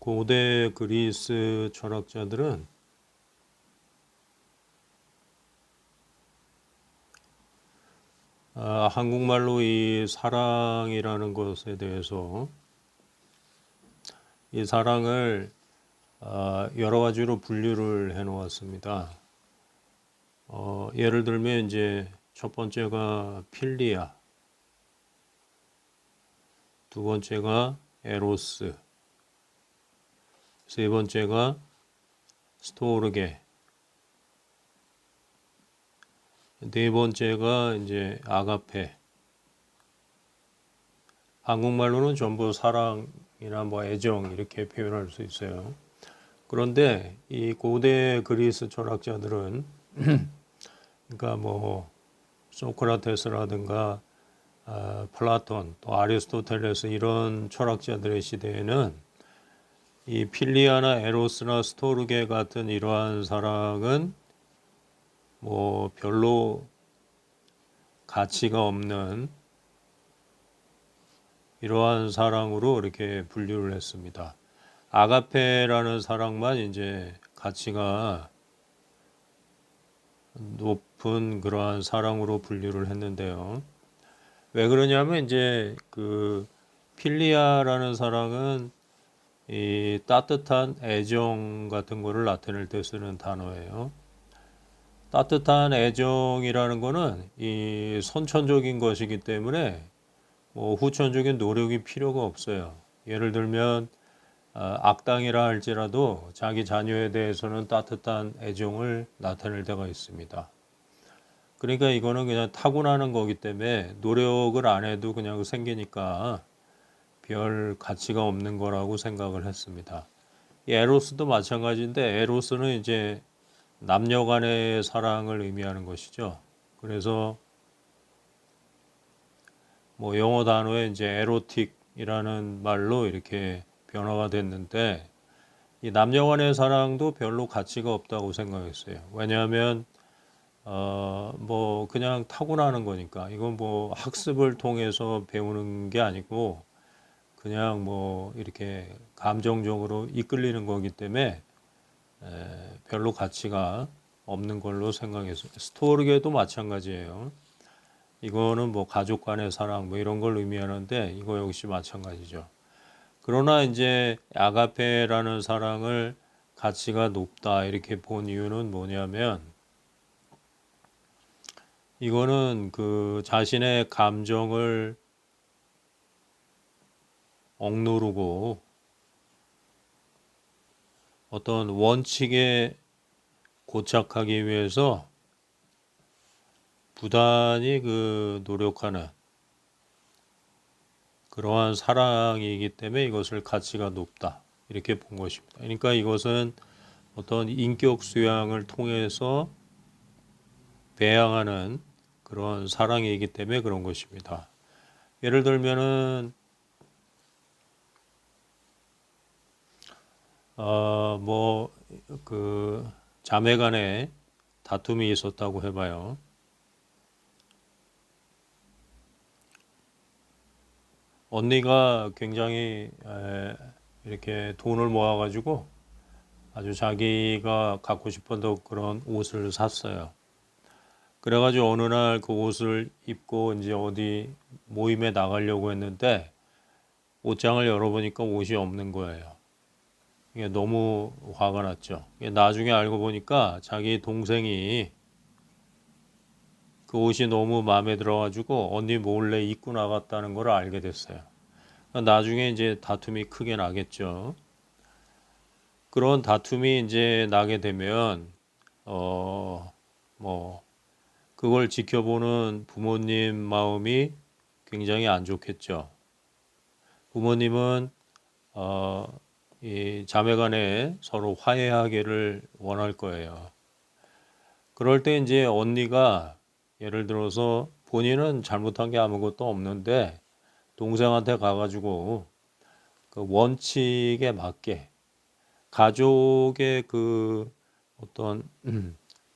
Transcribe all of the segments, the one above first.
고대 그리스 철학자들은 한국말로 이 사랑이라는 것에 대해서 이 사랑을 여러 가지로 분류를 해 놓았습니다. 예를 들면 이제 첫 번째가 필리아, 두 번째가 에로스, 세 번째가 스토르게, 네 번째가 이제 아가페. 한국말로는 전부 사랑이나 뭐 애정 이렇게 표현할 수 있어요. 그런데 이 고대 그리스 철학자들은 그러니까 뭐 소크라테스라든가 플라톤 또 아리스토텔레스 이런 철학자들의 시대에는 이 필리아나 에로스나 스토르게 같은 이러한 사랑은 뭐 별로 가치가 없는 이러한 사랑으로 이렇게 분류를 했습니다. 아가페라는 사랑만 이제 가치가 높은 그러한 사랑으로 분류를 했는데요. 왜 그러냐면 이제 그 필리아라는 사랑은 이 따뜻한 애정 같은 거를 나타낼 때 쓰는 단어예요. 따뜻한 애정이라는 거는 이 선천적인 것이기 때문에 뭐 후천적인 노력이 필요가 없어요. 예를 들면 악당이라 할지라도 자기 자녀에 대해서는 따뜻한 애정을 나타낼 때가 있습니다. 그러니까 이거는 그냥 타고나는 거기 때문에 노력을 안 해도 그냥 생기니까 별 가치가 없는 거라고 생각을 했습니다. 이 에로스도 마찬가지인데 에로스는 이제 남녀 간의 사랑을 의미하는 것이죠. 그래서 뭐 영어 단어에 이제 에로틱이라는 말로 이렇게 변화가 됐는데 이 남녀 간의 사랑도 별로 가치가 없다고 생각했어요. 왜냐하면 뭐 그냥 타고나는 거니까 이건 뭐 학습을 통해서 배우는 게 아니고 그냥 뭐 이렇게 감정적으로 이끌리는 거기 때문에 별로 가치가 없는 걸로 생각했어요. 스토르게도 마찬가지예요. 이거는 뭐 가족 간의 사랑 뭐 이런 걸 의미하는데 이거 역시 마찬가지죠. 그러나 이제 아가페라는 사랑을 가치가 높다 이렇게 본 이유는 뭐냐면 이거는 그 자신의 감정을 억누르고 어떤 원칙에 고착하기 위해서 부단히 그 노력하는 그러한 사랑이기 때문에 이것을 가치가 높다 이렇게 본 것입니다. 그러니까 이것은 어떤 인격 수양을 통해서 배양하는 그런 사랑이기 때문에 그런 것입니다. 예를 들면은 뭐 그 자매간에 다툼이 있었다고 해봐요. 언니가 굉장히 이렇게 돈을 모아가지고 아주 자기가 갖고 싶었던 그런 옷을 샀어요. 그래가지고 어느 날 그 옷을 입고 이제 어디 모임에 나가려고 했는데 옷장을 열어보니까 옷이 없는 거예요. 이게 너무 화가 났죠. 이게 나중에 알고 보니까 자기 동생이 그 옷이 너무 마음에 들어가지고 언니 몰래 입고 나갔다는 걸 알게 됐어요. 나중에 이제 다툼이 크게 나겠죠. 그런 다툼이 이제 나게 되면 뭐 그걸 지켜보는 부모님 마음이 굉장히 안 좋겠죠. 부모님은 이 자매간에 서로 화해하기를 원할 거예요. 그럴 때 이제 언니가 예를 들어서 본인은 잘못한 게 아무것도 없는데 동생한테 가가지고 그 원칙에 맞게 가족의 그 어떤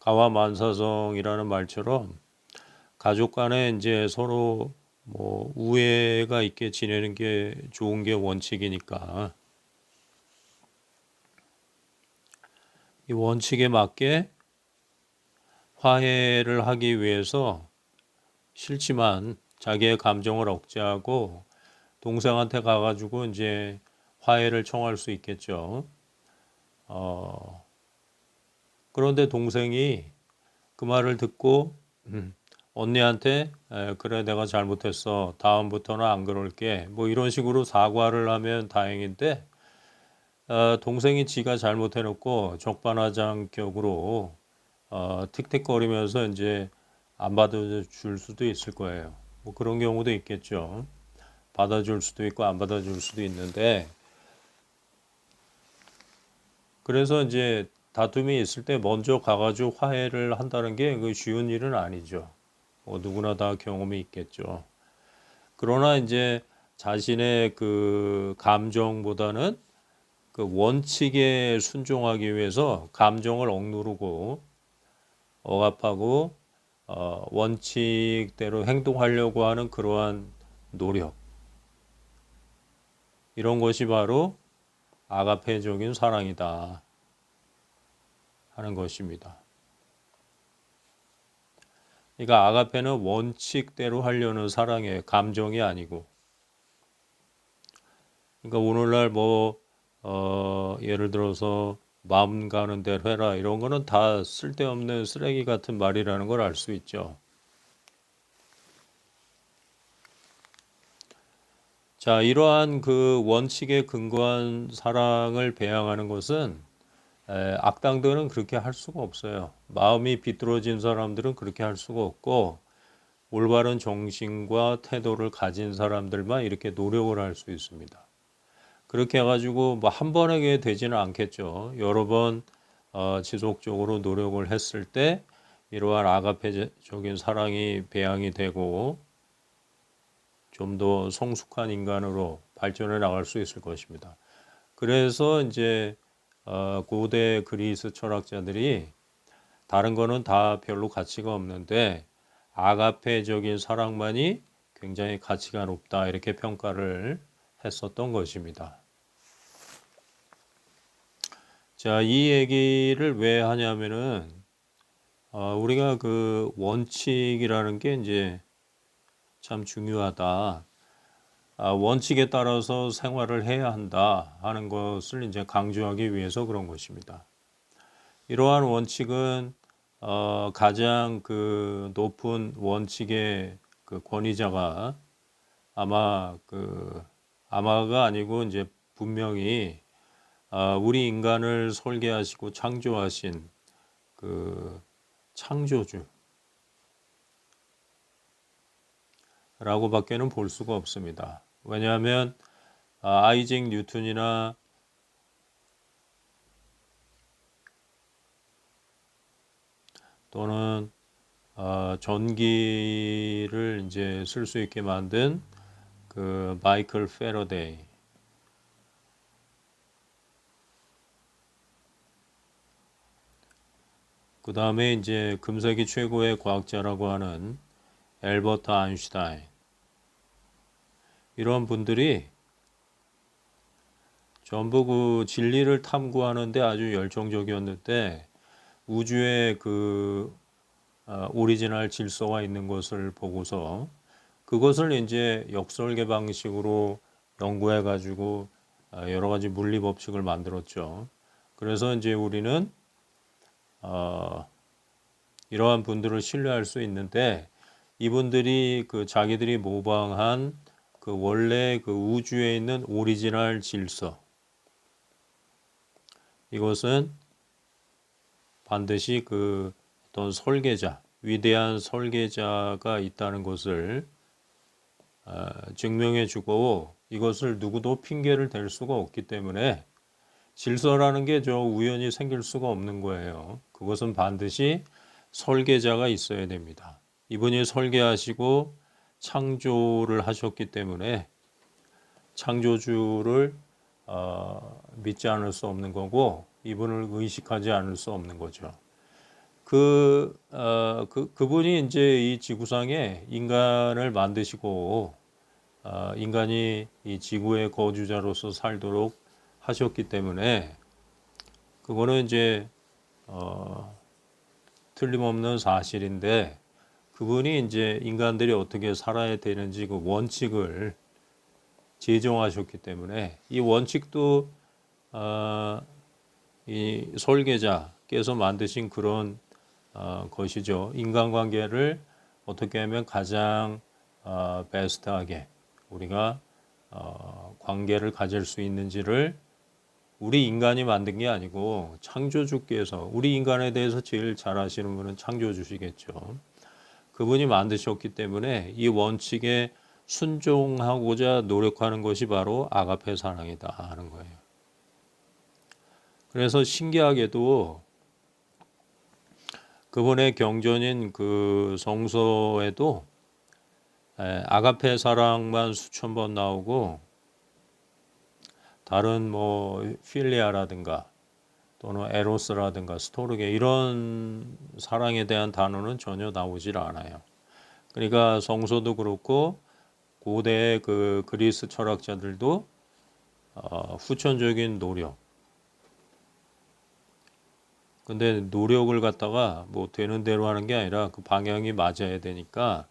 가와만사성이라는 말처럼 가족 간에 이제 서로 뭐 우애가 있게 지내는 게 좋은 게 원칙이니까 이 원칙에 맞게 화해를 하기 위해서 싫지만 자기의 감정을 억제하고 동생한테 가가지고 이제 화해를 청할 수 있겠죠. 그런데 동생이 그 말을 듣고 언니한테 그래 내가 잘못했어. 다음부터는 안 그럴게. 뭐 이런 식으로 사과를 하면 다행인데 동생이 지가 잘못해놓고 적반하장격으로 틱틱거리면서 이제 안 받아줄 수도 있을 거예요. 뭐 그런 경우도 있겠죠. 받아줄 수도 있고 안 받아줄 수도 있는데 그래서 이제 다툼이 있을 때 먼저 가가지고 화해를 한다는 게 그 쉬운 일은 아니죠. 누구나 다 경험이 있겠죠. 그러나 이제 자신의 그 감정보다는 그 원칙에 순종하기 위해서 감정을 억누르고 억압하고 원칙대로 행동하려고 하는 그러한 노력 이런 것이 바로 아가페적인 사랑이다 하는 것입니다. 그러니까 아가페는 원칙대로 하려는 사랑의 감정이 아니고 그러니까 오늘날 뭐 예를 들어서 마음 가는 대로 해라 이런 거는 다 쓸데없는 쓰레기 같은 말이라는 걸 알 수 있죠. 자, 이러한 그 원칙에 근거한 사랑을 배양하는 것은 악당들은 그렇게 할 수가 없어요. 마음이 비뚤어진 사람들은 그렇게 할 수가 없고 올바른 정신과 태도를 가진 사람들만 이렇게 노력을 할 수 있습니다. 그렇게 해가지고 뭐 한 번에 되지는 않겠죠. 여러 번 지속적으로 노력을 했을 때 이러한 아가페적인 사랑이 배양이 되고 좀 더 성숙한 인간으로 발전해 나갈 수 있을 것입니다. 그래서 이제 고대 그리스 철학자들이 다른 거는 다 별로 가치가 없는데 아가페적인 사랑만이 굉장히 가치가 높다 이렇게 평가를 했었던 것입니다. 자, 이 얘기를 왜 하냐면은 우리가 그 원칙이라는 게 이제 참 중요하다. 원칙에 따라서 생활을 해야 한다 하는 것을 이제 강조하기 위해서 그런 것입니다. 이러한 원칙은 가장 그 높은 원칙의 그 권위자가 아마가 아니고 이제 분명히 우리 인간을 설계하시고 창조하신 그 창조주라고밖에는 볼 수가 없습니다. 왜냐하면 아이작 뉴턴이나 또는 전기를 이제 쓸 수 있게 만든 그 마이클 패러데이 그 다음에 이제 금세기 최고의 과학자라고 하는 엘버트 아인슈타인 이런 분들이 전부 그 진리를 탐구하는데 아주 열정적이었는데 우주에 그 오리지널 질서가 있는 것을 보고서 그것을 이제 역설계 방식으로 연구해 가지고 여러 가지 물리 법칙을 만들었죠. 그래서 이제 우리는 이러한 분들을 신뢰할 수 있는데 이분들이 그 자기들이 모방한 그 원래 그 우주에 있는 오리지널 질서 이것은 반드시 그 어떤 설계자, 위대한 설계자가 있다는 것을 증명해 주고 이것을 누구도 핑계를 댈 수가 없기 때문에 질서라는 게 저 우연히 생길 수가 없는 거예요. 그것은 반드시 설계자가 있어야 됩니다. 이분이 설계하시고 창조를 하셨기 때문에 창조주를 믿지 않을 수 없는 거고 이분을 의식하지 않을 수 없는 거죠. 그분이 이제 이 지구상에 인간을 만드시고 인간이 이 지구의 거주자로서 살도록 하셨기 때문에 그거는 이제 틀림없는 사실인데 그분이 이제 인간들이 어떻게 살아야 되는지 그 원칙을 제정하셨기 때문에 이 원칙도 이 설계자께서 만드신 그런 것이죠. 인간관계를 어떻게 하면 가장 베스트하게 우리가 관계를 가질 수 있는지를 우리 인간이 만든 게 아니고 창조주께서 우리 인간에 대해서 제일 잘 아시는 분은 창조주시겠죠. 그분이 만드셨기 때문에 이 원칙에 순종하고자 노력하는 것이 바로 아가페 사랑이다 하는 거예요. 그래서 신기하게도 그분의 경전인 그 성서에도 아가페 사랑만 수천 번 나오고 다른 뭐 필리아라든가 또는 에로스라든가 스토르게 이런 사랑에 대한 단어는 전혀 나오질 않아요. 그러니까 성서도 그렇고 고대의 그 그리스 철학자들도 후천적인 노력. 근데 노력을 갖다가 뭐 되는 대로 하는 게 아니라 그 방향이 맞아야 되니까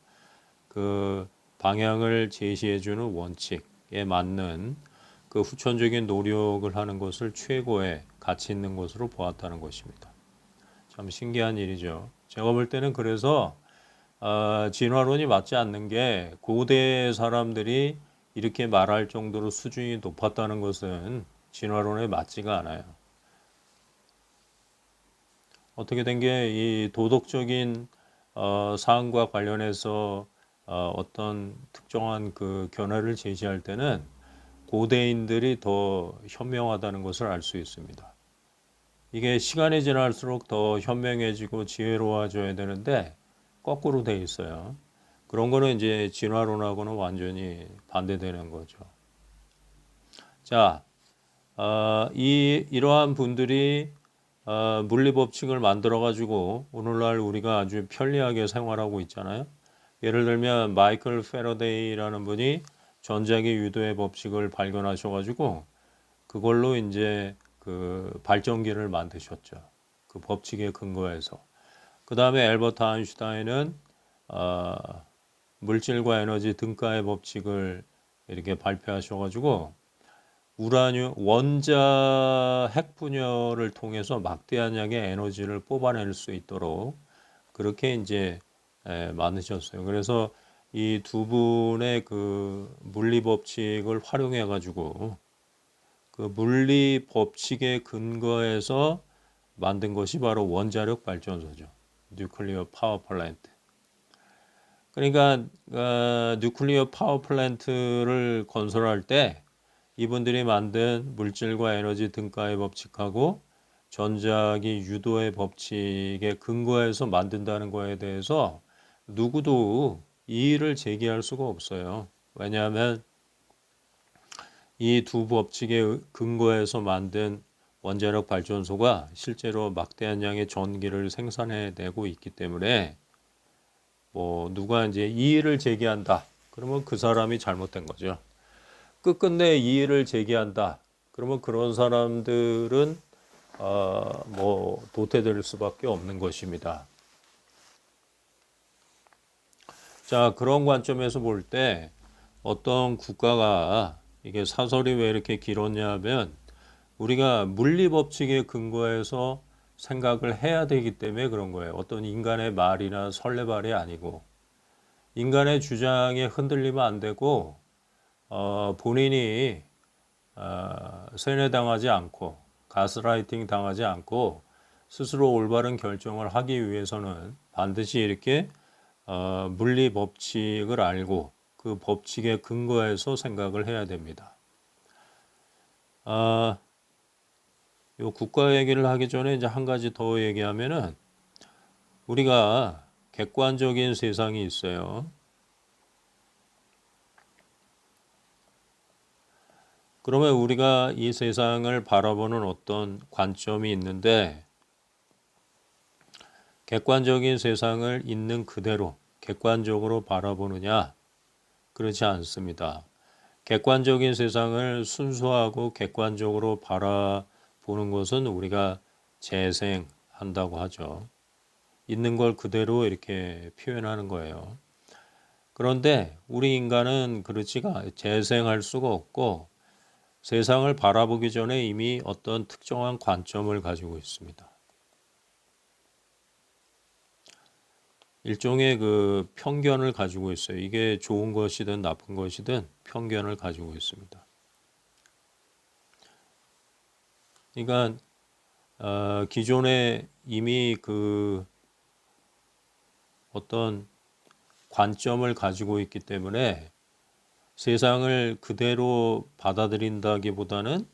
그 방향을 제시해주는 원칙에 맞는 그 후천적인 노력을 하는 것을 최고의 가치 있는 것으로 보았다는 것입니다. 참 신기한 일이죠. 제가 볼 때는 그래서 진화론이 맞지 않는 게 고대 사람들이 이렇게 말할 정도로 수준이 높았다는 것은 진화론에 맞지가 않아요. 어떻게 된 게 이 도덕적인 사항과 관련해서 어떤 특정한 그 견해를 제시할 때는 고대인들이 더 현명하다는 것을 알 수 있습니다. 이게 시간이 지날수록 더 현명해지고 지혜로워져야 되는데 거꾸로 돼 있어요. 그런 거는 이제 진화론하고는 완전히 반대되는 거죠. 자, 이러한 분들이 물리 법칙을 만들어 가지고 오늘날 우리가 아주 편리하게 생활하고 있잖아요. 예를 들면 마이클 패러데이라는 분이 전자기 유도의 법칙을 발견하셔 가지고 그걸로 이제 그 발전기를 만드셨죠. 그 법칙에 근거해서. 그 다음에 엘버트 아인슈타인은 물질과 에너지 등가의 법칙을 이렇게 발표하셔 가지고 우라늄 원자 핵 분열을 통해서 막대한 양의 에너지를 뽑아낼 수 있도록 그렇게 이제 만드셨어요. 그래서 이 두 분의 그 물리 법칙을 활용해 가지고 그 물리 법칙에 근거해서 만든 것이 바로 원자력 발전소죠. 뉴클리어 파워 플랜트. 그러니까 뉴클리어 파워 플랜트를 건설할 때 이분들이 만든 물질과 에너지 등가의 법칙하고 전자기 유도의 법칙에 근거해서 만든다는 거에 대해서 누구도 이의를 제기할 수가 없어요. 왜냐하면 이 두 법칙에 근거해서 만든 원자력 발전소가 실제로 막대한 양의 전기를 생산해내고 있기 때문에 뭐 누가 이제 이의를 제기한다. 그러면 그 사람이 잘못된 거죠. 끝끝내 이의를 제기한다. 그러면 그런 사람들은 뭐 도태될 수밖에 없는 것입니다. 자, 그런 관점에서 볼 때 어떤 국가가 이게 사설이 왜 이렇게 길었냐 하면 우리가 물리 법칙에 근거해서 생각을 해야 되기 때문에 그런 거예요. 어떤 인간의 말이나 설레발이 아니고 인간의 주장에 흔들리면 안 되고 본인이 세뇌당하지 않고 가스라이팅 당하지 않고 스스로 올바른 결정을 하기 위해서는 반드시 이렇게 물리 법칙을 알고 그 법칙에 근거해서 생각을 해야 됩니다. 요 국가 얘기를 하기 전에 이제 한 가지 더 얘기하면은 우리가 객관적인 세상이 있어요. 그러면 우리가 이 세상을 바라보는 어떤 관점이 있는데 객관적인 세상을 있는 그대로 객관적으로 바라보느냐? 그렇지 않습니다. 객관적인 세상을 순수하고 객관적으로 바라보는 것은 우리가 재생 한다고 하죠. 있는 걸 그대로 이렇게 표현하는 거예요. 그런데 우리 인간은 그렇지가 재생할 수가 없고 세상을 바라보기 전에 이미 어떤 특정한 관점을 가지고 있습니다. 일종의 그 편견을 가지고 있어요. 이게 좋은 것이든 나쁜 것이든 편견을 가지고 있습니다. 그러니까 기존에 이미 그 어떤 관점을 가지고 있기 때문에 세상을 그대로 받아들인다기보다는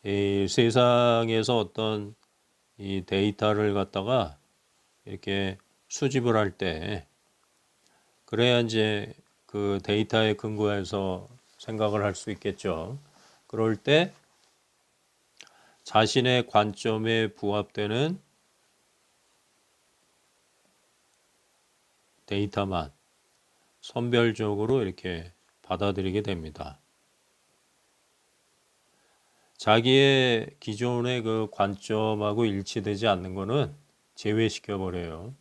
이 세상에서 어떤 이 데이터를 갖다가 이렇게 수집을 할 때 그래야 이제 그 데이터에 근거해서 생각을 할 수 있겠죠. 그럴 때 자신의 관점에 부합되는 데이터만 선별적으로 이렇게 받아들이게 됩니다. 자기의 기존의 그 관점하고 일치되지 않는 거는 제외시켜 버려요.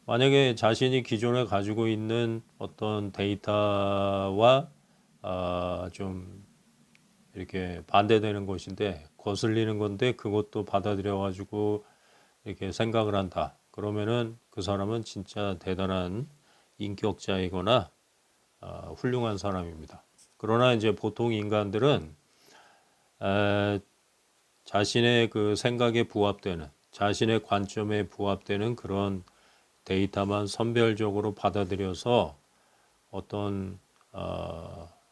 만약에 자신이 기존에 가지고 있는 어떤 데이터와 좀 이렇게 반대되는 것인데 거슬리는 건데 그것도 받아들여 가지고 이렇게 생각을 한다. 그러면은 그 사람은 진짜 대단한 인격자이거나 훌륭한 사람입니다. 그러나 이제 보통 인간들은 자신의 그 생각에 부합되는 자신의 관점에 부합되는 그런 데이터만 선별적으로 받아들여서 어떤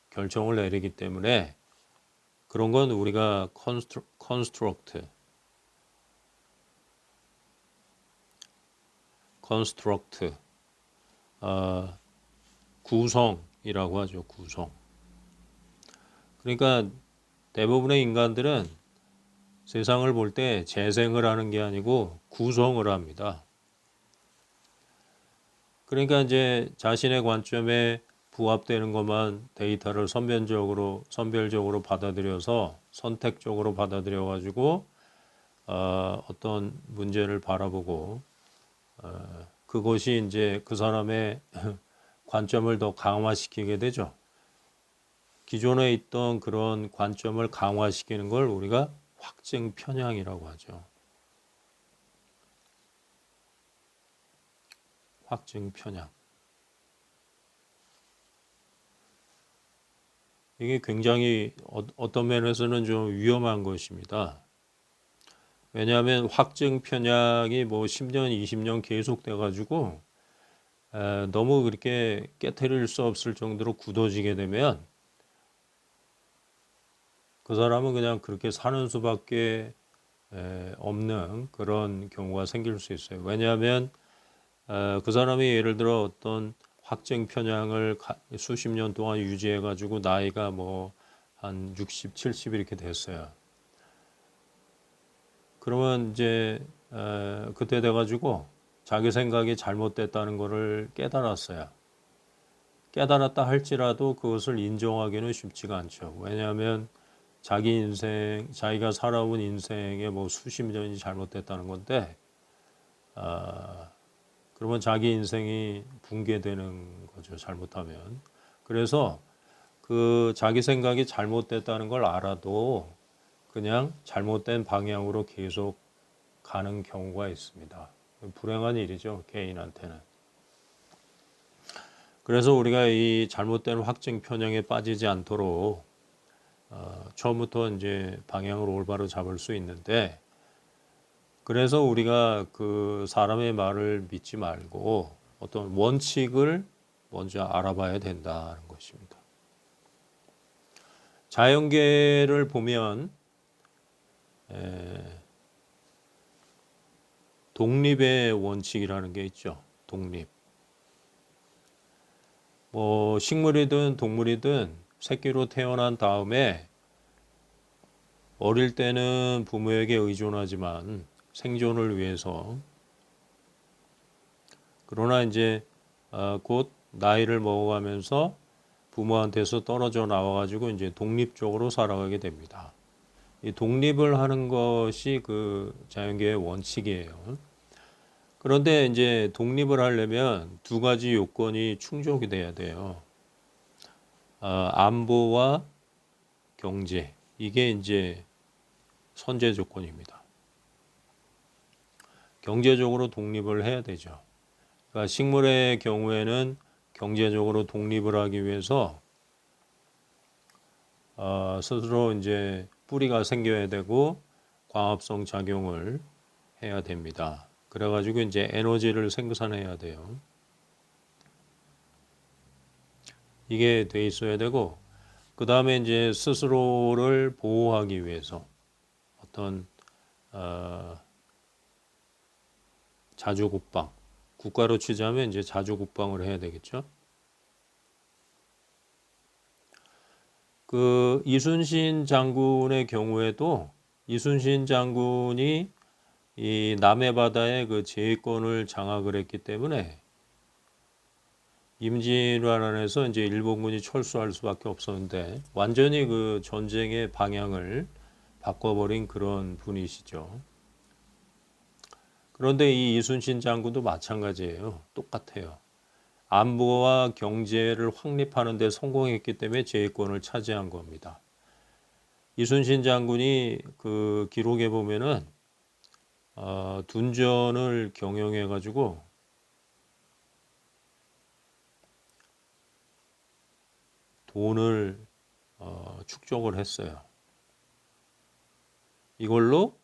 결정을 내리기 때문에 그런 건 우리가 construct 구성이라고 하죠. 구성. 그러니까 대부분의 인간들은 세상을 볼 때 재생을 하는 게 아니고 구성을 합니다. 그러니까 이제 자신의 관점에 부합되는 것만 데이터를 선별적으로 받아들여서 선택적으로 받아들여 가지고 어떤 문제를 바라보고 그것이 이제 그 사람의 관점을 더 강화시키게 되죠. 기존에 있던 그런 관점을 강화시키는 걸 우리가 확증 편향이라고 하죠. 확증 편향. 이게 굉장히 어떤 면에서는 좀 위험한 것입니다. 왜냐하면 확증 편향이 뭐 10년, 20년 계속돼 가지고 너무 그렇게 깨트릴 수 없을 정도로 굳어지게 되면 그 사람은 그냥 그렇게 사는 수밖에 없는 그런 경우가 생길 수 있어요. 왜냐하면 그 사람이 예를 들어 어떤 확증 편향을 수십 년 동안 유지해 가지고 나이가 뭐 한 60, 70 이렇게 됐어요. 그러면 이제 그때 돼 가지고 자기 생각이 잘못됐다는 것을 깨달았어요. 깨달았다 할지라도 그것을 인정하기는 쉽지가 않죠. 왜냐하면 자기 인생, 자기가 살아온 인생에 뭐 수십 년이 잘못됐다는 건데, 그러면 자기 인생이 붕괴되는 거죠. 잘못하면. 그래서 그 자기 생각이 잘못됐다는 걸 알아도 그냥 잘못된 방향으로 계속 가는 경우가 있습니다. 불행한 일이죠. 개인한테는. 그래서 우리가 이 잘못된 확증 편향에 빠지지 않도록 처음부터 이제 방향을 올바로 잡을 수 있는데 그래서 우리가 그 사람의 말을 믿지 말고 어떤 원칙을 먼저 알아봐야 된다는 것입니다. 자연계를 보면 독립의 원칙이라는 게 있죠. 독립. 뭐 식물이든 동물이든 새끼로 태어난 다음에 어릴 때는 부모에게 의존하지만 생존을 위해서 그러나 이제 곧 나이를 먹어가면서 부모한테서 떨어져 나와가지고 이제 독립적으로 살아가게 됩니다. 이 독립을 하는 것이 그 자연계의 원칙이에요. 그런데 이제 독립을 하려면 두 가지 요건이 충족이 돼야 돼요. 안보와 경제. 이게 이제 선제 조건입니다. 경제적으로 독립을 해야 되죠. 그러니까 식물의 경우에는 경제적으로 독립을 하기 위해서 스스로 이제 뿌리가 생겨야 되고 광합성 작용을 해야 됩니다. 그래가지고 이제 에너지를 생산해야 돼요. 이게 돼 있어야 되고, 그 다음에 이제 스스로를 보호하기 위해서 어떤 자주국방, 국가로 치자면 이제 자주국방을 해야 되겠죠. 그 이순신 장군의 경우에도 이순신 장군이 이 남해 바다의 그 제해권을 장악을 했기 때문에 임진왜란 안에서 이제 일본군이 철수할 수밖에 없었는데 완전히 그 전쟁의 방향을 바꿔버린 그런 분이시죠. 그런데 이 이순신 장군도 마찬가지예요. 똑같아요. 안보와 경제를 확립하는 데 성공했기 때문에 제해권을 차지한 겁니다. 이순신 장군이 그 기록에 보면은 둔전을 경영해 가지고 돈을 축적을 했어요. 이걸로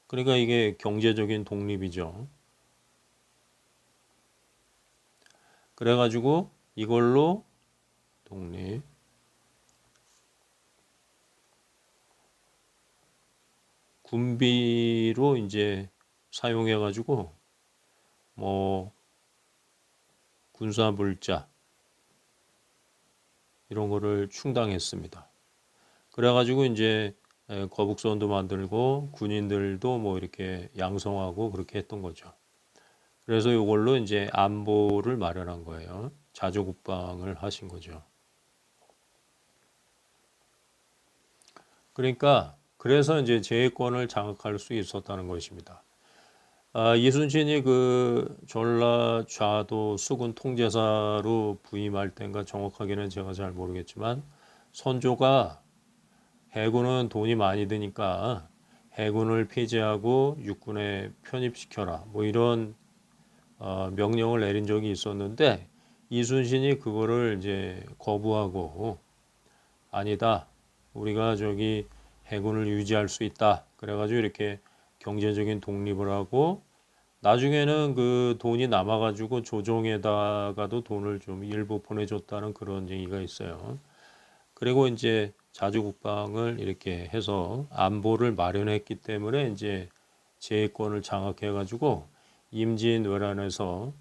그러니까 이게 경제적인 독립이죠. 그래가지고 이걸로 독립 군비로 이제 사용해가지고 뭐 군사물자 이런 거를 충당했습니다. 그래가지고 이제 거북선도 만들고 군인들도 뭐 이렇게 양성하고 그렇게 했던 거죠. 그래서 이걸로 이제 안보를 마련한 거예요. 자주국방을 하신 거죠. 그러니까 그래서 이제 제해권을 장악할 수 있었다는 것입니다. 이순신이 그 전라 좌도 수군 통제사로 부임할 때인가 정확하게는 제가 잘 모르겠지만 선조가 해군은 돈이 많이 드니까 해군을 폐지하고 육군에 편입시켜라 뭐 이런 명령을 내린 적이 있었는데 이순신이 그거를 이제 거부하고 아니다. 우리가 저기 해군을 유지할 수 있다. 그래가지고 이렇게 경제적인 독립을 하고 나중에는 그 돈이 남아가지고 조정에다가도 돈을 좀 일부 보내줬다는 그런 얘기가 있어요. 그리고 이제 자주국방을 이렇게 해서 안보를 마련했기 때문에 이제 제해권을 장악해가지고 임진왜란에서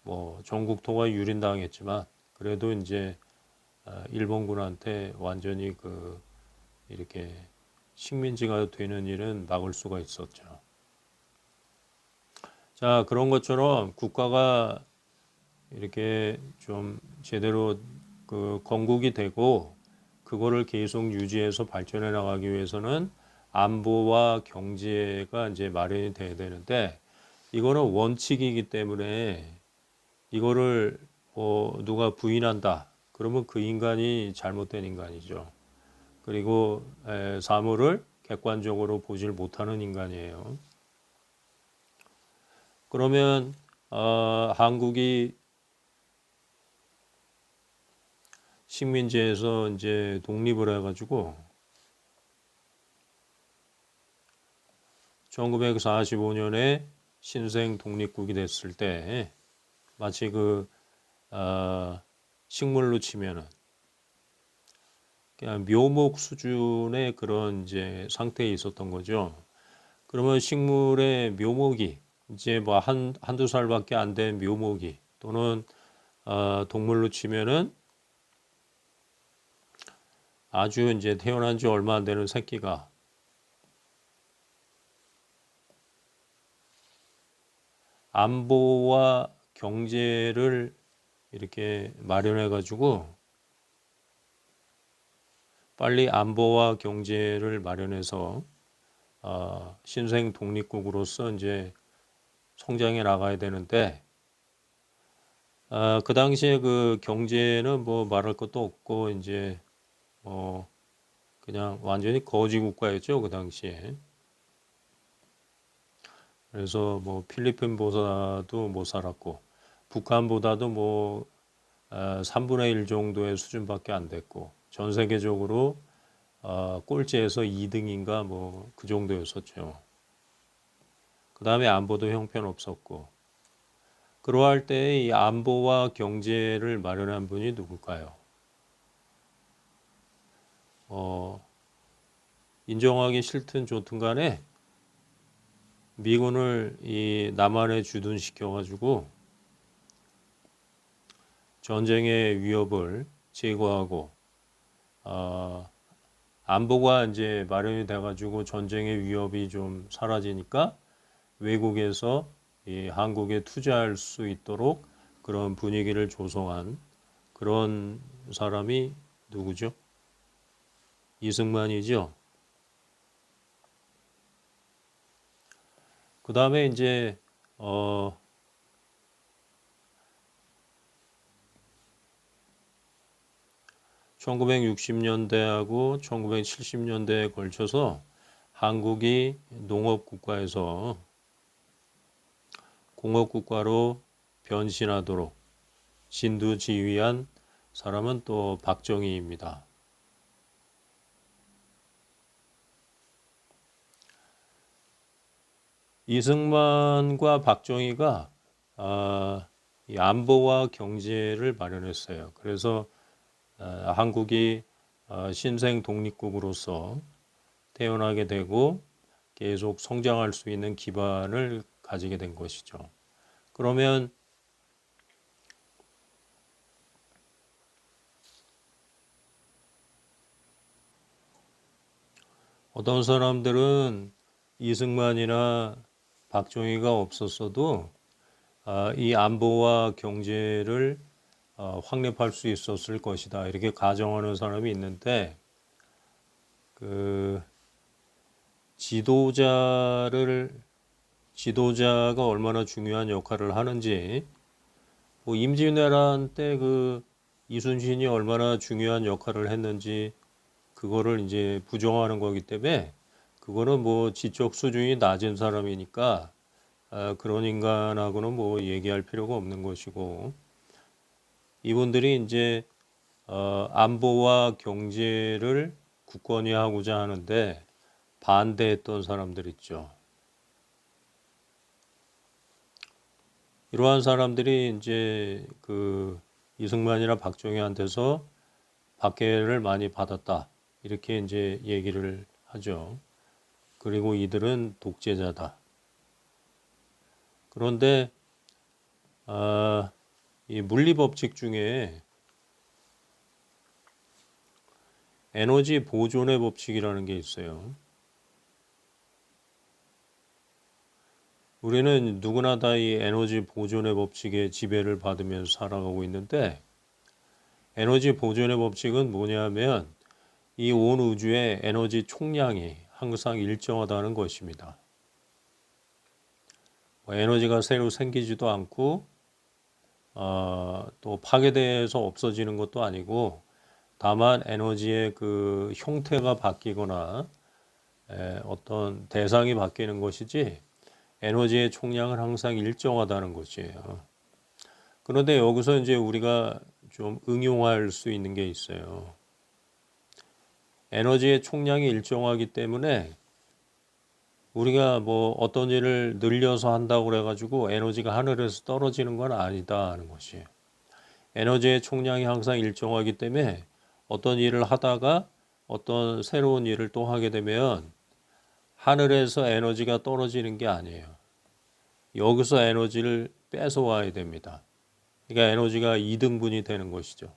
뭐 전국토가 유린당했지만 그래도 이제 일본군한테 완전히 그 이렇게 식민지가 되는 일은 막을 수가 있었죠. 자, 그런 것처럼 국가가 이렇게 좀 제대로 그 건국이 되고 그거를 계속 유지해서 발전해 나가기 위해서는 안보와 경제가 이제 마련이 돼야 되는데 이거는 원칙이기 때문에 이거를 뭐 누가 부인한다. 그러면 그 인간이 잘못된 인간이죠. 그리고 사물을 객관적으로 보질 못하는 인간이에요. 그러면 한국이 식민지에서 이제 독립을 해가지고 1945년에 신생 독립국이 됐을 때 마치 그 식물로 치면은 그냥 묘목 수준의 그런 이제 상태에 있었던 거죠. 그러면 식물의 묘목이 이제 뭐 한두 살밖에 안 된 묘목이 또는 동물로 치면은 아주 이제 태어난 지 얼마 안 되는 새끼가 안보와 경제를 이렇게 마련해 가지고 빨리 안보와 경제를 마련해서 신생 독립국으로서 이제 성장해 나가야 되는데 그 당시에 그 경제는 뭐 말할 것도 없고 이제 뭐 그냥 완전히 거지 국가였죠 그 당시에. 그래서 뭐 필리핀보다도 못 살았고 북한보다도 뭐 3분의 1 정도의 수준밖에 안 됐고 전 세계적으로 꼴찌에서 2등인가 뭐 그 정도였었죠. 그 다음에 안보도 형편없었고 그러할 때 이 안보와 경제를 마련한 분이 누굴까요? 인정하기 싫든 좋든 간에 미군을 이 남한에 주둔시켜가지고 전쟁의 위협을 제거하고 안보가 이제 마련이 돼가지고 전쟁의 위협이 좀 사라지니까 외국에서 이 한국에 투자할 수 있도록 그런 분위기를 조성한 그런 사람이 누구죠? 이승만이죠. 그 다음에 이제 1960년대하고 1970년대에 걸쳐서 한국이 농업국가에서 공업국가로 변신하도록 진두지휘한 사람은 또 박정희입니다. 이승만과 박정희가 이 안보와 경제를 마련했어요. 그래서 한국이 신생 독립국으로서 태어나게 되고 계속 성장할 수 있는 기반을 가지게 된 것이죠. 그러면 어떤 사람들은 이승만이나 박정희가 없었어도 이 안보와 경제를 확립할 수 있었을 것이다 이렇게 가정하는 사람이 있는데 그 지도자가 얼마나 중요한 역할을 하는지 뭐 임진왜란 때 그 이순신이 얼마나 중요한 역할을 했는지 그거를 이제 부정하는 거기 때문에 그거는 뭐 지적 수준이 낮은 사람이니까 그런 인간하고는 뭐 얘기할 필요가 없는 것이고 이분들이 이제 안보와 경제를 국권화하고자 하는데 반대했던 사람들 있죠. 이러한 사람들이 이제 그 이승만이나 박정희한테서 박해를 많이 받았다. 이렇게 이제 얘기를 하죠. 그리고 이들은 독재자다. 그런데 이 물리법칙 중에 에너지 보존의 법칙이라는 게 있어요. 우리는 누구나 다 이 에너지 보존의 법칙에 지배를 받으면서 살아가고 있는데 에너지 보존의 법칙은 뭐냐면 이 온 우주의 에너지 총량이 항상 일정하다는 것입니다. 에너지가 새로 생기지도 않고 또 파괴돼서 없어지는 것도 아니고 다만 에너지의 그 형태가 바뀌거나 어떤 대상이 바뀌는 것이지 에너지의 총량은 항상 일정하다는 것이에요. 그런데 여기서 이제 우리가 좀 응용할 수 있는 게 있어요. 에너지의 총량이 일정하기 때문에 우리가 뭐 어떤 일을 늘려서 한다고 그래가지고 에너지가 하늘에서 떨어지는 건 아니다 하는 것이에요. 에너지의 총량이 항상 일정하기 때문에 어떤 일을 하다가 어떤 새로운 일을 또 하게 되면 하늘에서 에너지가 떨어지는 게 아니에요. 여기서 에너지를 뺏어와야 됩니다. 그러니까 에너지가 2등분이 되는 것이죠.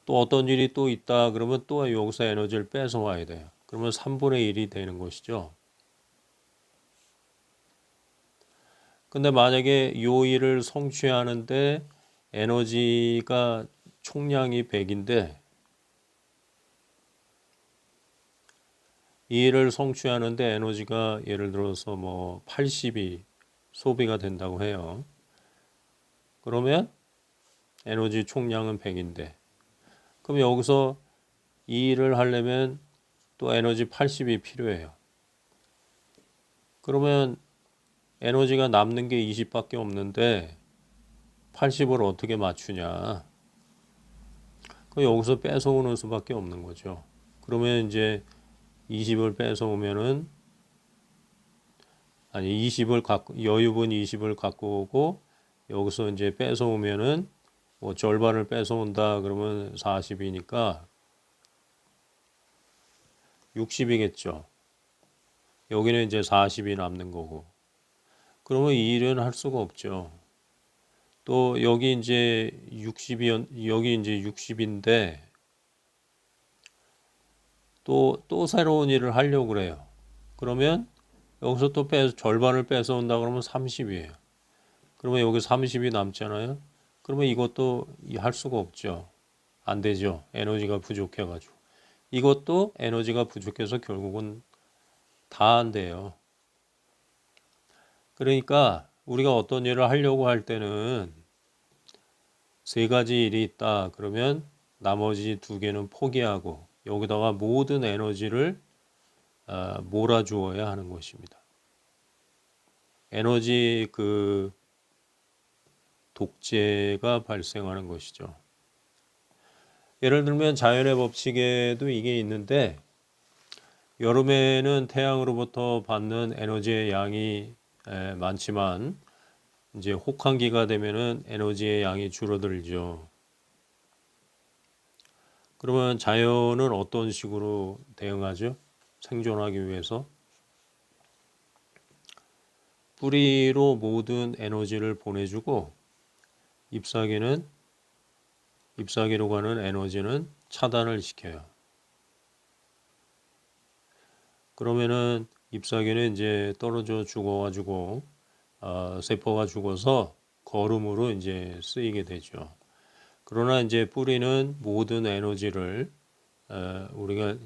또 어떤 일이 또 있다 그러면 또 여기서 에너지를 뺏어와야 돼요. 그러면 3분의 1이 되는 것이죠. 근데 만약에 이 일을 성취하는데 에너지가 총량이 100인데 이 일을 성취하는데 에너지가 예를 들어서 뭐 80이 소비가 된다고 해요. 그러면 에너지 총량은 100인데 그럼 여기서 이 일을 하려면 또 에너지 80이 필요해요. 그러면 에너지가 남는 게 20밖에 없는데 80을 어떻게 맞추냐? 그럼 여기서 뺏어오는 수밖에 없는 거죠. 그러면 이제 20을 뺏어오면은 아니 20을 갖고 여유분 20을 갖고 오고 여기서 이제 뺏어오면은 뭐 절반을 뺏어온다 그러면 40이니까 60이겠죠. 여기는 이제 40이 남는 거고. 그러면 이 일은 할 수가 없죠. 또 여기 이제 60이 여기 이제 60인데 또 새로운 일을 하려고 그래요. 그러면 여기서 또 절반을 뺏어온다 그러면 30이에요. 그러면 여기 30이 남잖아요. 그러면 이것도 할 수가 없죠. 안 되죠. 에너지가 부족해가지고. 이것도 에너지가 부족해서 결국은 다 안 돼요. 그러니까 우리가 어떤 일을 하려고 할 때는 세 가지 일이 있다. 그러면 나머지 두 개는 포기하고 여기다가 모든 에너지를 몰아주어야 하는 것입니다. 에너지 그 독재가 발생하는 것이죠. 예를 들면 자연의 법칙에도 이게 있는데 여름에는 태양으로부터 받는 에너지의 양이 많지만 이제 혹한기가 되면은 에너지의 양이 줄어들죠. 그러면 자연은 어떤 식으로 대응하죠? 생존하기 위해서 뿌리로 모든 에너지를 보내주고 잎사귀로 가는 에너지는 차단을 시켜요. 그러면은 잎사귀는 이제 떨어져 죽어가지고 세포가 죽어서 거름으로 이제 쓰이게 되죠. 그러나 이제 뿌리는 모든 에너지를 우리가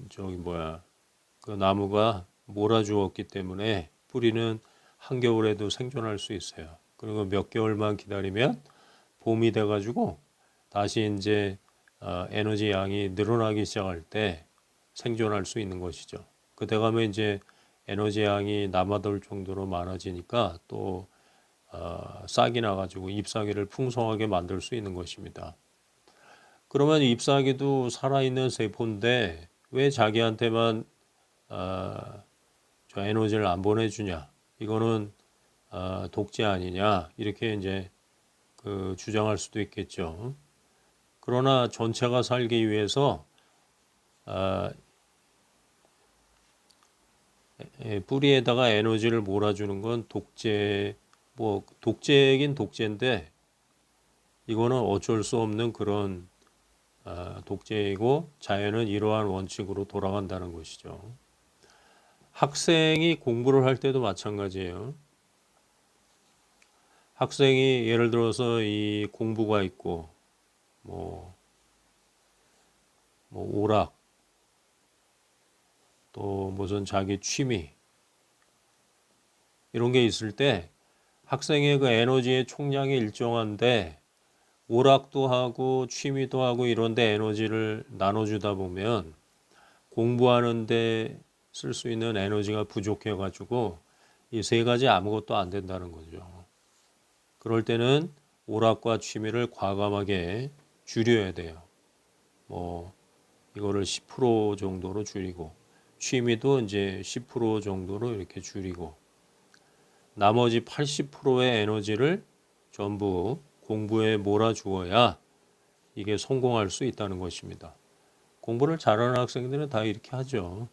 그 나무가 몰아주었기 때문에 뿌리는 한겨울에도 생존할 수 있어요. 그리고 몇 개월만 기다리면 봄이 돼가지고 다시 이제 에너지 양이 늘어나기 시작할 때 생존할 수 있는 것이죠. 그때 가면 이제 에너지 양이 남아돌 정도로 많아지니까 또 싹이 나가지고 잎사귀를 풍성하게 만들 수 있는 것입니다. 그러면 잎사귀도 살아있는 세포인데 왜 자기한테만 저 에너지를 안 보내주냐? 이거는 독재 아니냐? 이렇게 이제 그 주장할 수도 있겠죠. 그러나 전체가 살기 위해서 뿌리에다가 에너지를 몰아주는 건 독재이긴 독재인데 이거는 어쩔 수 없는 그런 독재이고 자연은 이러한 원칙으로 돌아간다는 것이죠. 학생이 공부를 할 때도 마찬가지예요. 학생이 예를 들어서 이 공부가 있고 뭐 오락 또 무슨 자기 취미 이런 게 있을 때 학생의 그 에너지의 총량이 일정한데 오락도 하고 취미도 하고 이런데 에너지를 나눠주다 보면 공부하는데 쓸 수 있는 에너지가 부족해 가지고 이 세 가지 아무것도 안 된다는 거죠. 그럴 때는 오락과 취미를 과감하게 줄여야 돼요. 뭐 이거를 10% 정도로 줄이고 취미도 이제 10% 정도로 이렇게 줄이고 나머지 80%의 에너지를 전부 공부에 몰아주어야 이게 성공할 수 있다는 것입니다. 공부를 잘하는 학생들은 다 이렇게 하죠.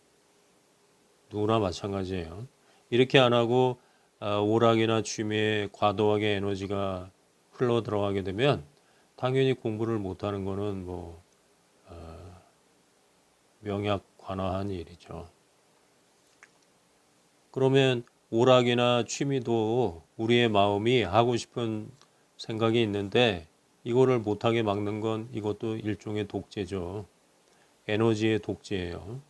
누구나 마찬가지예요. 이렇게 안 하고 오락이나 취미에 과도하게 에너지가 흘러 들어가게 되면 당연히 공부를 못하는 거는 뭐 명약관화한 일이죠. 그러면 오락이나 취미도 우리의 마음이 하고 싶은 생각이 있는데 이거를 못하게 막는 건 이것도 일종의 독재죠. 에너지의 독재예요.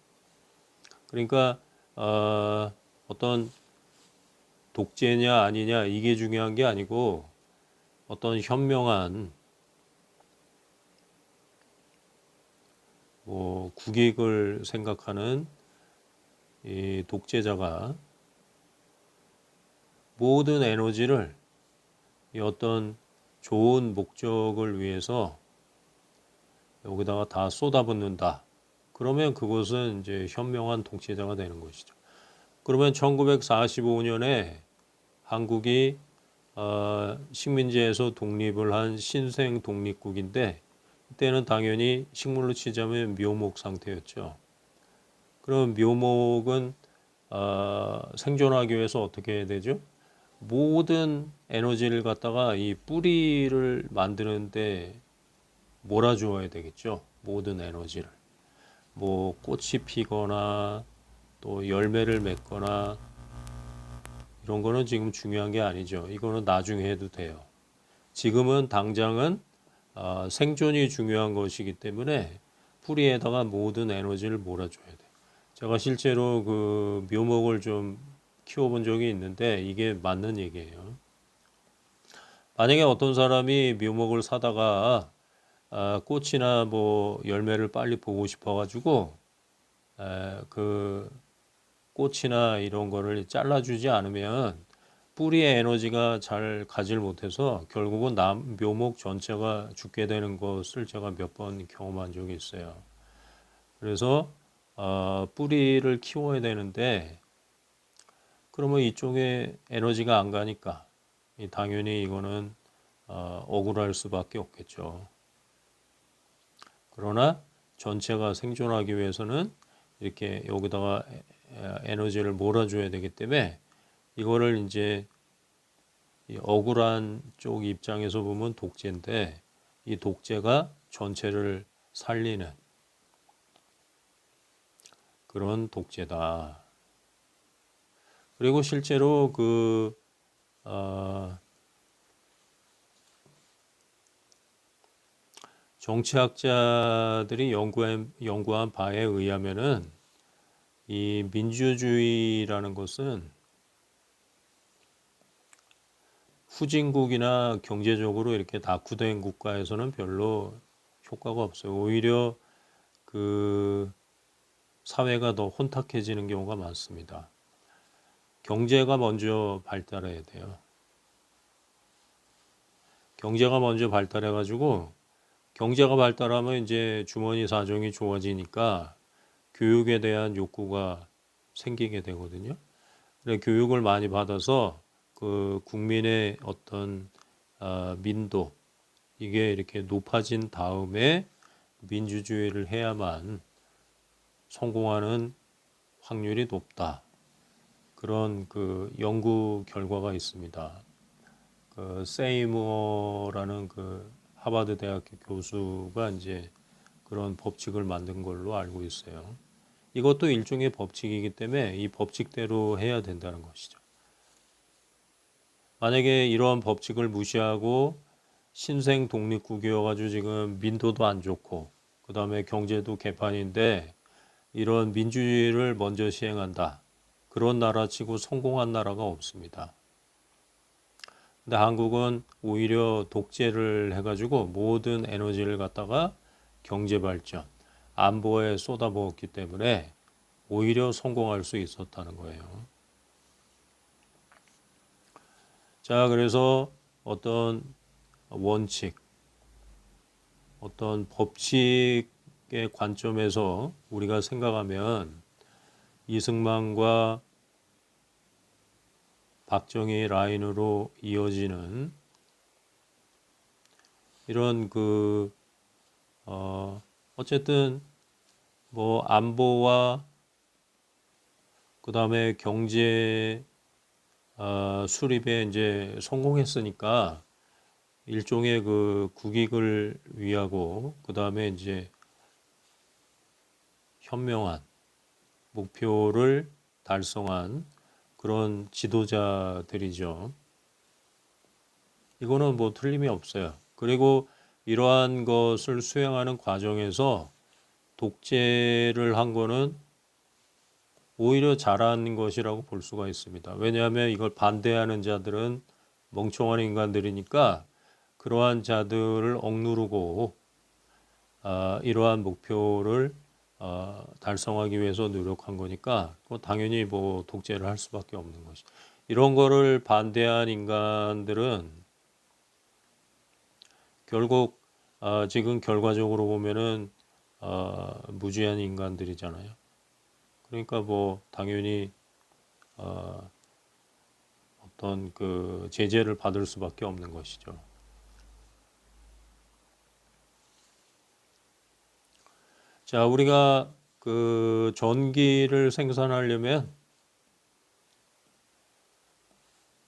그러니까 어떤 독재냐 아니냐 이게 중요한 게 아니고 어떤 현명한 뭐 국익을 생각하는 이 독재자가 모든 에너지를 이 어떤 좋은 목적을 위해서 여기다가 다 쏟아붓는다. 그러면 그것은 이제 현명한 독재자가 되는 것이죠. 그러면 1945년에 한국이 식민지에서 독립을 한 신생 독립국인데 이때는 당연히 식물로 치자면 묘목 상태였죠. 그럼 묘목은 생존하기 위해서 어떻게 해야 되죠? 모든 에너지를 갖다가 이 뿌리를 만드는데 몰아주어야 되겠죠. 모든 에너지를. 뭐 꽃이 피거나 또 열매를 맺거나 이런 거는 지금 중요한 게 아니죠. 이거는 나중에 해도 돼요. 지금은 당장은 생존이 중요한 것이기 때문에 뿌리에다가 모든 에너지를 몰아줘야 돼요. 제가 실제로 그 묘목을 좀 키워본 적이 있는데 이게 맞는 얘기예요. 만약에 어떤 사람이 묘목을 사다가 꽃이나 뭐 열매를 빨리 보고 싶어가지고 그 꽃이나 이런 거를 잘라주지 않으면 뿌리의 에너지가 잘 가질 못해서 결국은 묘목 전체가 죽게 되는 것을 제가 몇 번 경험한 적이 있어요. 그래서 뿌리를 키워야 되는데 그러면 이쪽에 에너지가 안 가니까 당연히 이거는 억울할 수밖에 없겠죠. 그러나 전체가 생존하기 위해서는 이렇게 여기다가 에너지를 몰아줘야 되기 때문에 이거를 이제 억울한 쪽 입장에서 보면 독재인데 이 독재가 전체를 살리는 그런 독재다. 그리고 실제로 정치학자들이 연구한 바에 의하면은 이 민주주의라는 것은 후진국이나 경제적으로 이렇게 낙후된 국가에서는 별로 효과가 없어요. 오히려 그 사회가 더 혼탁해지는 경우가 많습니다. 경제가 먼저 발달해야 돼요. 경제가 먼저 발달해가지고 경제가 발달하면 이제 주머니 사정이 좋아지니까 교육에 대한 욕구가 생기게 되거든요. 그래 교육을 많이 받아서 그 국민의 어떤 민도 이게 이렇게 높아진 다음에 민주주의를 해야만 성공하는 확률이 높다. 그런 그 연구 결과가 있습니다. 그 세이머라는 그 하버드 대학교 교수가 이제 그런 법칙을 만든 걸로 알고 있어요. 이것도 일종의 법칙이기 때문에 이 법칙대로 해야 된다는 것이죠. 만약에 이러한 법칙을 무시하고 신생 독립국이어가지고 지금 민도도 안 좋고 그 다음에 경제도 개판인데 이런 민주주의를 먼저 시행한다. 그런 나라치고 성공한 나라가 없습니다. 근데 한국은 오히려 독재를 해가지고 모든 에너지를 갖다가 경제 발전, 안보에 쏟아부었기 때문에 오히려 성공할 수 있었다는 거예요. 자, 그래서 어떤 원칙, 어떤 법칙의 관점에서 우리가 생각하면 이승만과 박정희 라인으로 이어지는 이런 어쨌든 뭐 안보와 그 다음에 경제 수립에 이제 성공했으니까 일종의 그 국익을 위하고 그 다음에 이제 현명한 목표를 달성한 그런 지도자들이죠. 이거는 뭐 틀림이 없어요. 그리고 이러한 것을 수행하는 과정에서 독재를 한 거는 오히려 잘한 것이라고 볼 수가 있습니다. 왜냐하면 이걸 반대하는 자들은 멍청한 인간들이니까 그러한 자들을 억누르고 이러한 목표를 달성하기 위해서 노력한 거니까 당연히 뭐 독재를 할 수밖에 없는 것이. 이런 거를 반대한 인간들은 결국 지금 결과적으로 보면은 무지한 인간들이잖아요. 그러니까 뭐 당연히 어떤 그 제재를 받을 수밖에 없는 것이죠. 자, 우리가 그 전기를 생산하려면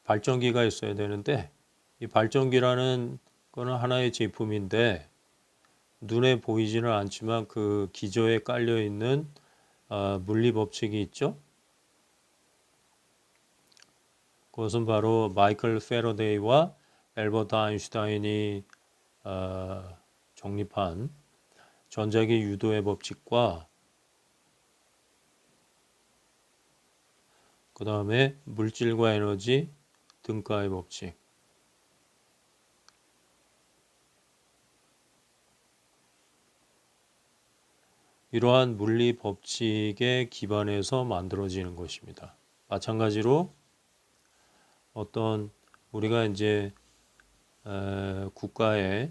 발전기가 있어야 되는데 이 발전기라는 거는 하나의 제품인데 눈에 보이지는 않지만 그 기저에 깔려 있는 물리 법칙이 있죠. 그것은 바로 마이클 패러데이와 엘버트 아인슈타인이 정립한 전자기 유도의 법칙과 그 다음에 물질과 에너지 등가의 법칙. 이러한 물리 법칙에 기반해서 만들어지는 것입니다. 마찬가지로 어떤 우리가 이제 국가의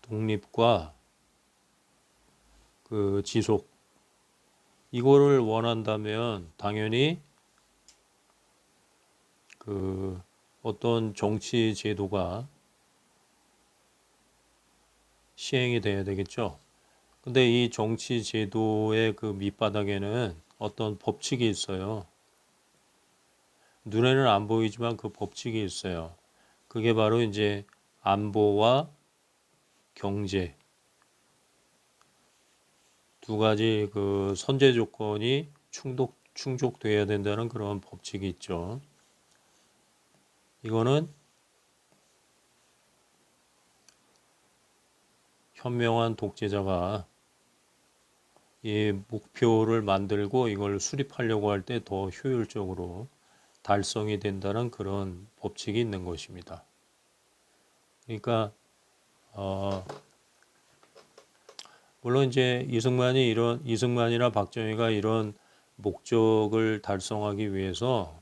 독립과 그 지속 이거를 원한다면 당연히 그 어떤 정치 제도가 시행이 돼야 되겠죠. 근데 이 정치 제도의 그 밑바닥에는 어떤 법칙이 있어요. 눈에는 안 보이지만 그 법칙이 있어요. 그게 바로 이제 안보와 경제 두 가지 그 선제 조건이 충족돼야 된다는 그런 법칙이 있죠. 이거는 현명한 독재자가 이 목표를 만들고 이걸 수립하려고 할 때 더 효율적으로 달성이 된다는 그런 법칙이 있는 것입니다. 그러니까 물론 이제 이승만이나 박정희가 이런 목적을 달성하기 위해서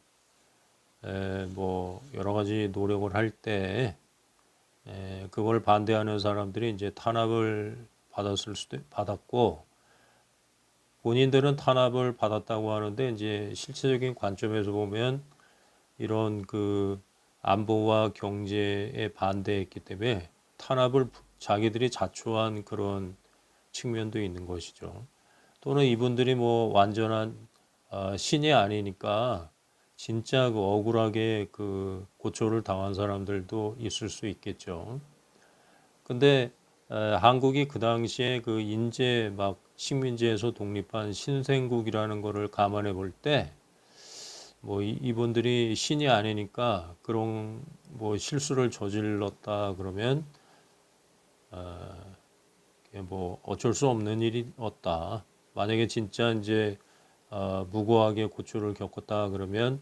뭐 여러 가지 노력을 할 때 그걸 반대하는 사람들이 이제 탄압을 받았고 본인들은 탄압을 받았다고 하는데 이제 실체적인 관점에서 보면 이런 그 안보와 경제에 반대했기 때문에 탄압을 자기들이 자초한 그런 측면도 있는 것이죠. 또는 이분들이 뭐 완전한 신이 아니니까 진짜 그 억울하게 그 고초를 당한 사람들도 있을 수 있겠죠. 근데 한국이 그 당시에 그 인제 막 식민지에서 독립한 신생국이라는 거를 감안해 볼 때 뭐 이분들이 신이 아니니까 그런 뭐 실수를 저질렀다 그러면 뭐 어쩔 수 없는 일이었다. 만약에 진짜 이제 무고하게 고초를 겪었다 그러면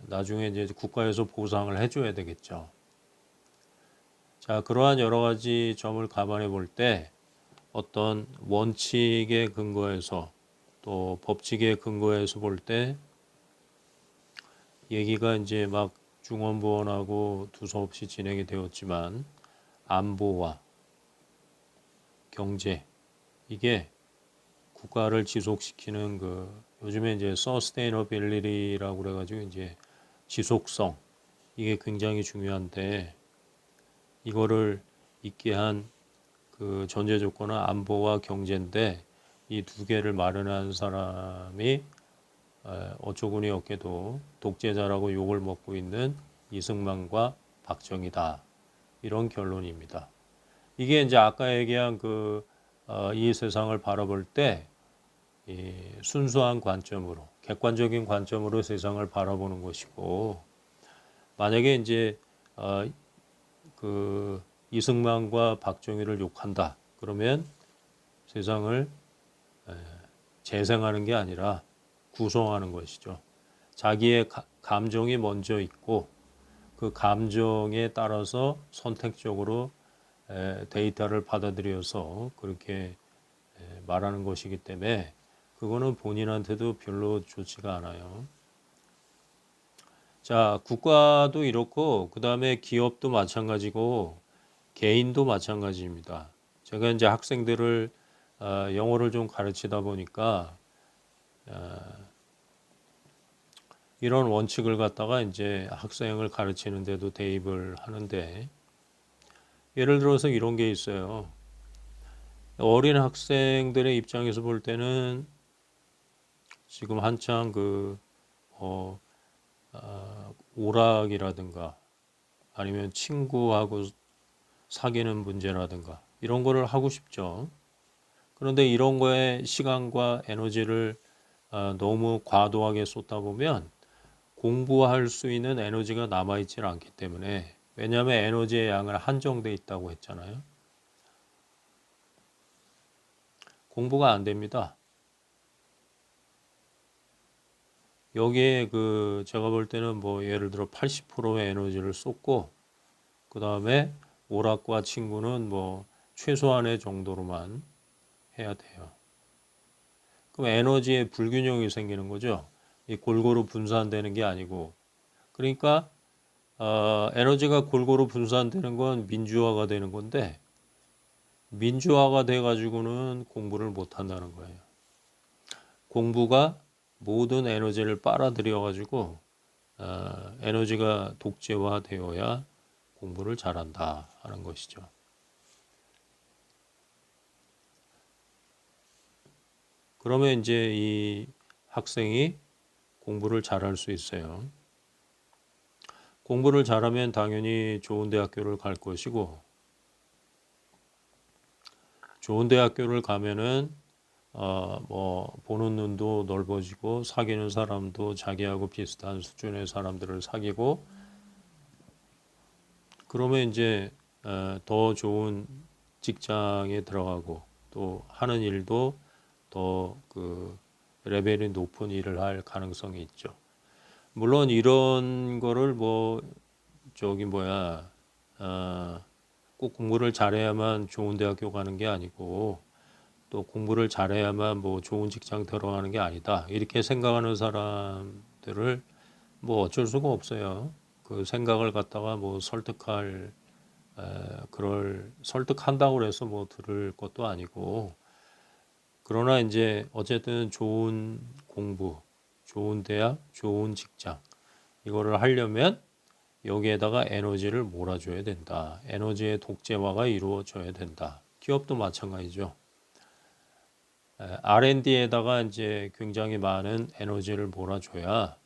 나중에 이제 국가에서 보상을 해줘야 되겠죠. 자, 그러한 여러 가지 점을 감안해 볼 때 어떤 원칙에 근거해서 또 법칙에 근거해서 볼 때 얘기가 이제 막 중원부원하고 두서없이 진행이 되었지만 안보와 경제 이게 국가를 지속시키는 그 요즘에 이제 서스테이너빌리티라고 그래가지고 이제 지속성 이게 굉장히 중요한데 이거를 있게 한 그 전제 조건은 안보와 경제인데 이 두 개를 마련한 사람이 어처구니 없게도 독재자라고 욕을 먹고 있는 이승만과 박정희다. 이런 결론입니다. 이게 이제 아까 얘기한 이 세상을 바라볼 때 순수한 관점으로, 객관적인 관점으로 세상을 바라보는 것이고, 만약에 이제 그 이승만과 박정희를 욕한다. 그러면 세상을 재생하는 게 아니라 구성하는 것이죠. 자기의 감정이 먼저 있고 그 감정에 따라서 선택적으로 데이터를 받아들여서 그렇게 말하는 것이기 때문에 그거는 본인한테도 별로 좋지가 않아요. 자, 국가도 이렇고 그 다음에 기업도 마찬가지고 개인도 마찬가지입니다. 제가 이제 학생들을 영어를 좀 가르치다 보니까 이런 원칙을 갖다가 이제 학생을 가르치는데도 대입을 하는데 예를 들어서 이런 게 있어요. 어린 학생들의 입장에서 볼 때는 지금 한창 오락이라든가 아니면 친구하고 사귀는 문제라든가 이런 거를 하고 싶죠. 그런데 이런 거에 시간과 에너지를 너무 과도하게 쏟다 보면 공부할 수 있는 에너지가 남아있지 않기 때문에 왜냐하면 에너지의 양은 한정돼 있다고 했잖아요. 공부가 안 됩니다. 여기에 제가 볼 때는 뭐 예를 들어 80%의 에너지를 쏟고 그 다음에 오락과 친구는 뭐 최소한의 정도로만 해야 돼요. 그럼 에너지의 불균형이 생기는 거죠. 이 골고루 분산되는 게 아니고 그러니까 에너지가 골고루 분산되는 건 민주화가 되는 건데 민주화가 돼 가지고는 공부를 못 한다는 거예요. 공부가 모든 에너지를 빨아들여 가지고 에너지가 독재화되어야 공부를 잘한다 하는 것이죠. 그러면 이제 이 학생이 공부를 잘할 수 있어요. 공부를 잘하면 당연히 좋은 대학교를 갈 것이고 좋은 대학교를 가면은 뭐 보는 눈도 넓어지고 사귀는 사람도 자기하고 비슷한 수준의 사람들을 사귀고 그러면 이제 더 좋은 직장에 들어가고 또 하는 일도 더 레벨이 높은 일을 할 가능성이 있죠. 물론 이런 거를 뭐 꼭 공부를 잘해야만 좋은 대학교 가는 게 아니고 또 공부를 잘해야만 뭐 좋은 직장 들어가는 게 아니다. 이렇게 생각하는 사람들을 뭐 어쩔 수가 없어요. 그 생각을 갖다가 뭐 설득한다고 해서 뭐 들을 것도 아니고 그러나 이제 어쨌든 좋은 공부, 좋은 대학, 좋은 직장 이거를 하려면 여기에다가 에너지를 몰아줘야 된다. 에너지의 독재화가 이루어져야 된다. 기업도 마찬가지죠. R&D에다가 이제 굉장히 많은 에너지를 몰아줘야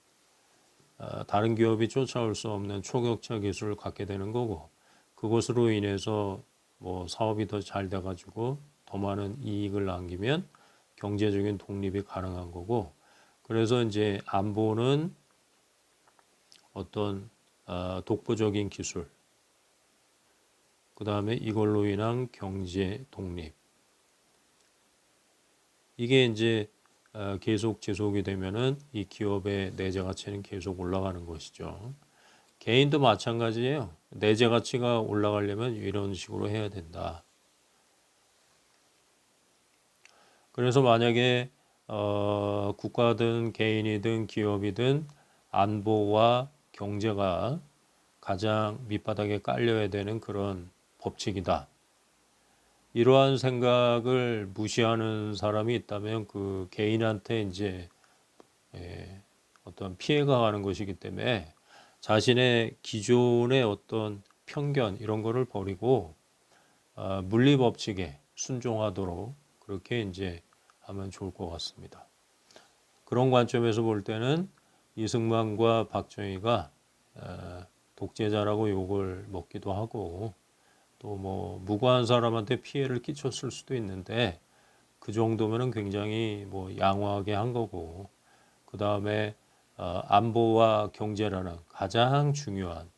다른 기업이 쫓아올 수 없는 초격차 기술을 갖게 되는 거고 그것으로 인해서 뭐 사업이 더 잘 돼가지고 더 많은 이익을 남기면 경제적인 독립이 가능한 거고 그래서 이제 안보는 어떤 독보적인 기술 그 다음에 이걸로 인한 경제 독립 이게 이제 계속 지속이 되면은 이 기업의 내재 가치는 계속 올라가는 것이죠. 개인도 마찬가지예요. 내재 가치가 올라가려면 이런 식으로 해야 된다. 그래서 만약에 국가든 개인이든 기업이든 안보와 경제가 가장 밑바닥에 깔려야 되는 그런 법칙이다. 이러한 생각을 무시하는 사람이 있다면 그 개인한테 이제 어떤 피해가 가는 것이기 때문에 자신의 기존의 어떤 편견 이런 거를 버리고 물리 법칙에 순종하도록 그렇게 이제 하면 좋을 것 같습니다. 그런 관점에서 볼 때는 이승만과 박정희가 독재자라고 욕을 먹기도 하고 또 뭐 무고한 사람한테 피해를 끼쳤을 수도 있는데 그 정도면은 굉장히 뭐 양호하게 한 거고 그 다음에 안보와 경제라는 가장 중요한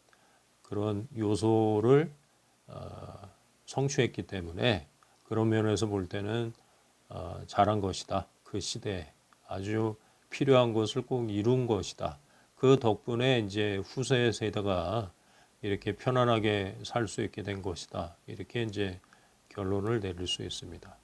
그런 요소를 성취했기 때문에 그런 면에서 볼 때는 잘한 것이다. 그 시대에 아주 필요한 것을 꼭 이룬 것이다. 그 덕분에 이제 후세 세대가 이렇게 편안하게 살 수 있게 된 것이다. 이렇게 이제 결론을 내릴 수 있습니다.